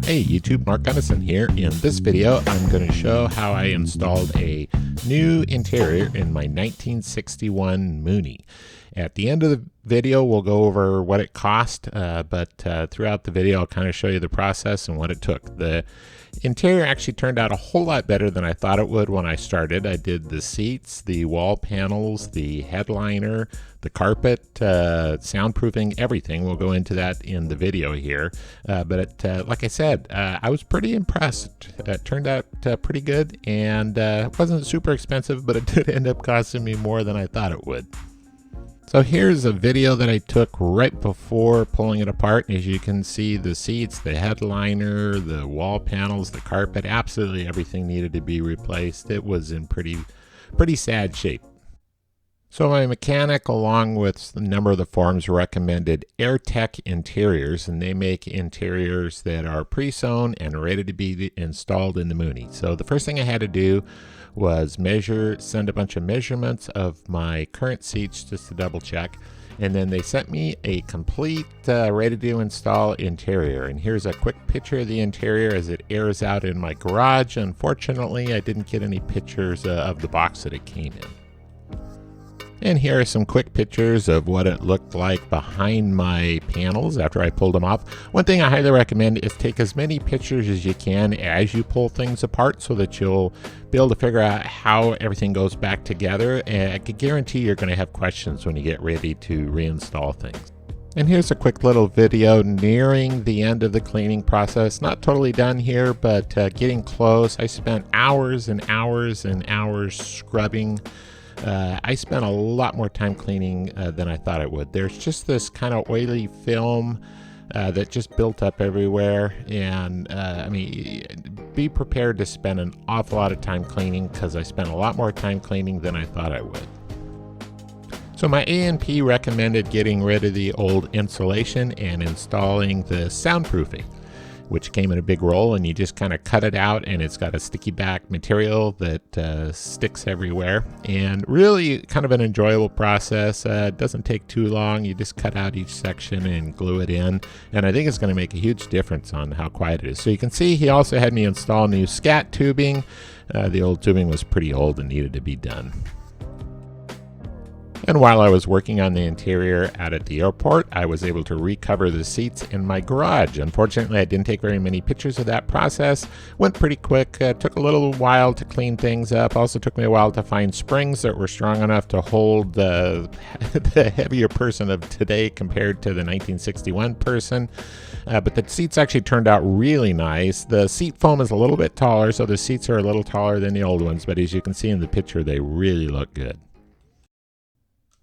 Hey YouTube, Mark Gunnison here. In this video, I'm going to show how I installed a new interior in my 1961 Mooney. At the end of the video, we'll go over what it cost, but throughout the video, I'll kind of show you the process and what it took. The interior actually turned out a whole lot better than I thought it would when I started. I did the seats, the wall panels, the headliner, the carpet, soundproofing, everything. We'll go into that in the video here. But like I said, I was pretty impressed. It turned out pretty good, and it wasn't super expensive, but it did end up costing me more than I thought it would. So here's a video that I took right before pulling it apart. As you can see, the seats, the headliner, the wall panels, the carpet, absolutely everything needed to be replaced. It was in pretty sad shape. So my mechanic, along with a number of the forums, recommended Airtex interiors, and they make interiors that are pre-sewn and ready to be installed in the Mooney. So the first thing I had to do was send a bunch of measurements of my current seats just to double check. And then they sent me a complete ready to install interior. And here's a quick picture of the interior as it airs out in my garage. Unfortunately, I didn't get any pictures of the box that it came in. And here are some quick pictures of what it looked like behind my panels after I pulled them off. One thing I highly recommend is take as many pictures as you can as you pull things apart so that you'll be able to figure out how everything goes back together. And I can guarantee you're going to have questions when you get ready to reinstall things. And here's a quick little video nearing the end of the cleaning process. Not totally done here, but getting close. I spent hours and hours and hours scrubbing. I spent a lot more time cleaning than I thought it would. There's just this kind of oily film that just built up everywhere, and I mean, be prepared to spend an awful lot of time cleaning, because I spent a lot more time cleaning than I thought I would. So my A&P recommended getting rid of the old insulation and installing the soundproofing, which came in a big roll, and you just kind of cut it out, and it's got a sticky back material that sticks everywhere, and really kind of an enjoyable process. It doesn't take too long. You just cut out each section and glue it in, and I think it's going to make a huge difference on how quiet it is. So you can see he also had me install new scat tubing. The old tubing was pretty old and needed to be done. And while I was working on the interior out at the airport, I was able to recover the seats in my garage. Unfortunately, I didn't take very many pictures of that process. Went pretty quick. Took a little while to clean things up. Also took me a while to find springs that were strong enough to hold the heavier person of today compared to the 1961 person. But the seats actually turned out really nice. The seat foam is a little bit taller, so the seats are a little taller than the old ones. But as you can see in the picture, they really look good.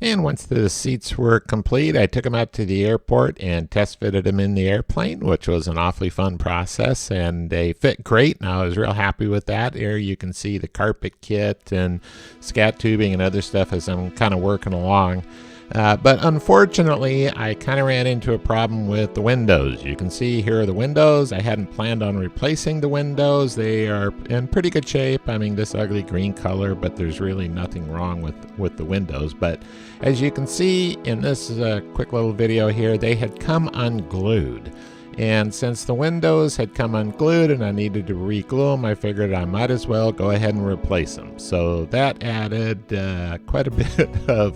And once the seats were complete, I took them out to the airport and test fitted them in the airplane, which was an awfully fun process, and they fit great, and I was real happy with that. Here you can see the carpet kit and scat tubing and other stuff as I'm kind of working along. But unfortunately, I kind of ran into a problem with the windows. You can see here are the windows. I hadn't planned on replacing the windows. They are in pretty good shape. I mean, this ugly green color, but there's really nothing wrong with the windows. But as you can see in this quick little video here, they had come unglued. And since the windows had come unglued and I needed to re-glue them, I figured I might as well go ahead and replace them. So that added quite a bit of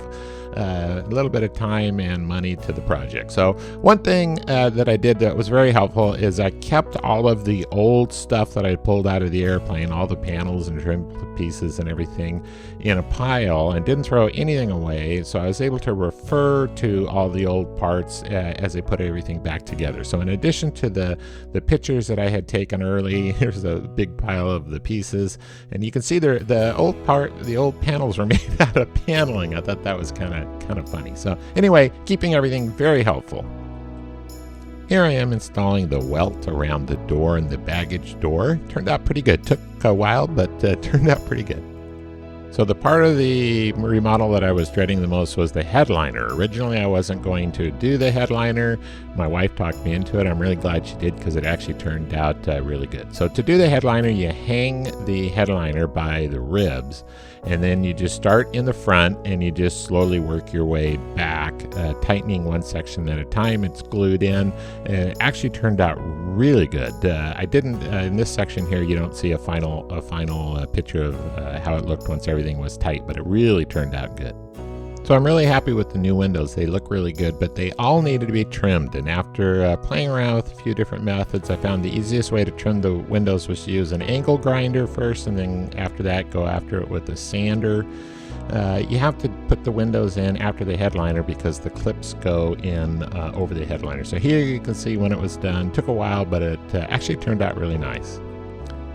a little bit of time and money to the project. So one thing that I did that was very helpful is I kept all of the old stuff that I pulled out of the airplane, all the panels and trim pieces and everything, in a pile, and didn't throw anything away. So I was able to refer to all the old parts as I put everything back together. So in addition to the pictures that I had taken early, here's a big pile of the pieces, and you can see the old panels were made out of paneling. I thought that was kind of funny. So anyway, keeping everything very helpful. Here I am installing the welt around the door and the baggage door. Turned out pretty good. Took a while, but turned out pretty good. So the part of the remodel that I was dreading the most was the headliner. Originally, I wasn't going to do the headliner. My wife talked me into it. I'm really glad she did because it actually turned out really good. So to do the headliner, you hang the headliner by the ribs, and then you just start in the front and you just slowly work your way back, tightening one section at a time. It's glued in, and it actually turned out really good. I didn't, in this section here, you don't see a final picture of how it looked once everything was tight, but it really turned out good. So I'm really happy with the new windows. They look really good, but they all needed to be trimmed. And after playing around with a few different methods, I found the easiest way to trim the windows was to use an angle grinder first, and then after that, go after it with a sander. You have to put the windows in after the headliner because the clips go in over the headliner. So here you can see when it was done. Took a while, but it actually turned out really nice.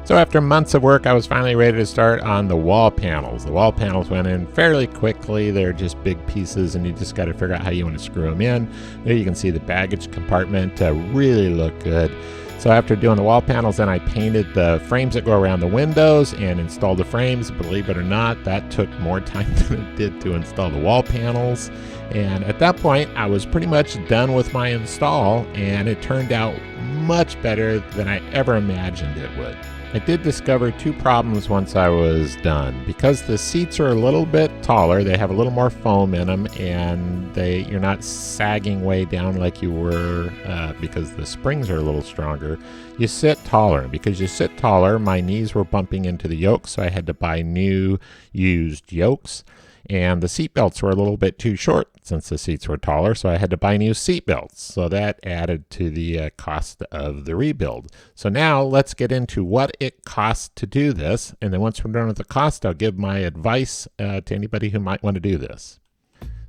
So after months of work, I was finally ready to start on the wall panels. The wall panels went in fairly quickly. They're just big pieces, and you just got to figure out how you want to screw them in. There you can see the baggage compartment really look good. So after doing the wall panels, then I painted the frames that go around the windows and installed the frames. Believe it or not, that took more time than it did to install the wall panels. And at that point, I was pretty much done with my install, and it turned out much better than I ever imagined it would. I did discover two problems once I was done. Because the seats are a little bit taller, they have a little more foam in them, and you're not sagging way down like you were because the springs are a little stronger. You sit taller. Because you sit taller, my knees were bumping into the yokes, so I had to buy new used yokes. And the seat belts were a little bit too short since the seats were taller, so I had to buy new seat belts. So that added to the cost of the rebuild. So now let's get into what it costs to do this. And then once we're done with the cost, I'll give my advice to anybody who might want to do this.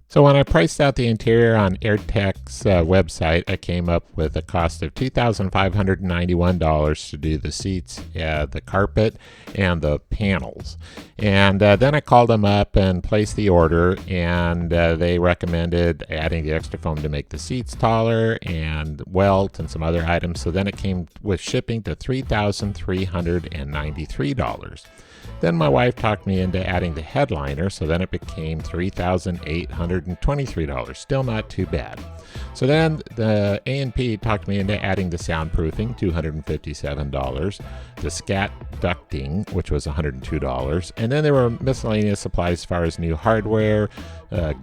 So when I priced out the interior on Airtex website, I came up with a cost of $2,591 to do the seats, the carpet, and the panels. And then I called them up and placed the order, and they recommended adding the extra foam to make the seats taller and welt and some other items. So then it came with shipping to $3,393. Then my wife talked me into adding the headliner, so then it became $3,823. Still not too bad. So then the A&P talked me into adding the soundproofing, $257, the scat ducting, which was $102, and then there were miscellaneous supplies as far as new hardware,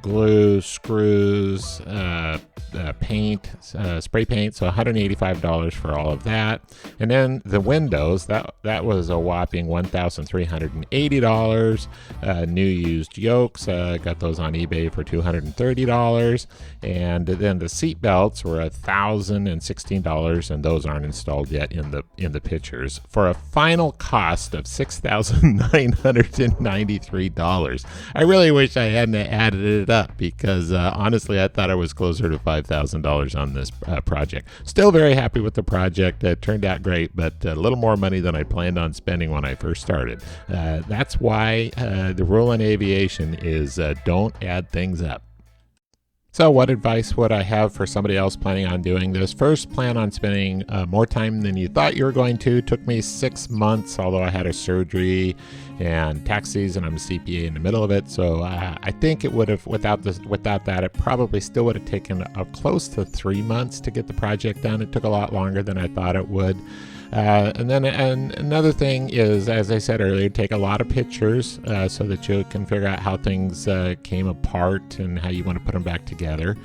glue, screws, paint, spray paint, so $185 for all of that. And then the windows, that was a whopping $1,380. New used yokes, got those on eBay for $230. And then the seat belts were $1,016, and those aren't installed yet in the pictures, for a final cost of $6,993. I really wish I hadn't added it up because honestly, I thought I was closer to $5,000 on this project. Still very happy with the project. It turned out great, but a little more money than I planned on spending when I first started. That's why the rule in aviation is don't add things up. So what advice would I have for somebody else planning on doing this? First, plan on spending more time than you thought you were going to. It took me 6 months, although I had a surgery and tax season. I'm a CPA in the middle of it. So I think it would have, without that, it probably still would have taken close to 3 months to get the project done. It took a lot longer than I thought it would. And another thing is, as I said earlier, take a lot of pictures so that you can figure out how things came apart and how you want to put them back together.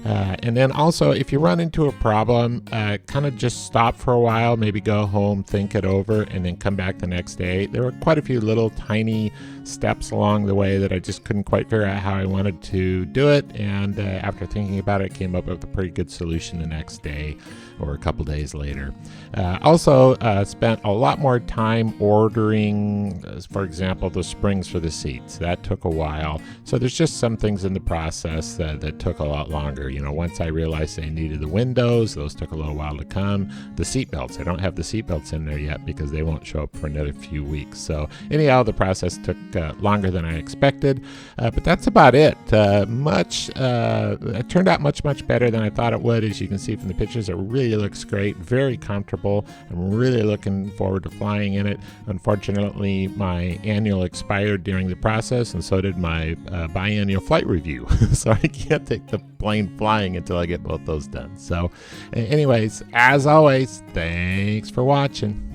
And then also, if you run into a problem, kind of just stop for a while, maybe go home, think it over, and then come back the next day. There were quite a few little tiny steps along the way that I just couldn't quite figure out how I wanted to do it. And after thinking about it, came up with a pretty good solution the next day or a couple days later. Also spent a lot more time ordering, for example, the springs for the seats. That took a while. So there's just some things in the process that took a lot longer. once I realized they needed the windows, those took a little while to come. The seat belts, I don't have the seat belts in there yet because they won't show up for another few weeks. So anyhow, the process took longer than I expected, but that's about it. It turned out much better than I thought it would. As you can see from the pictures, it really looks great, very comfortable. I'm really looking forward to flying in it. Unfortunately, my annual expired during the process, and so did my biannual flight review. So I can't take the plane flying until I get both those done. So anyways, as always, thanks for watching.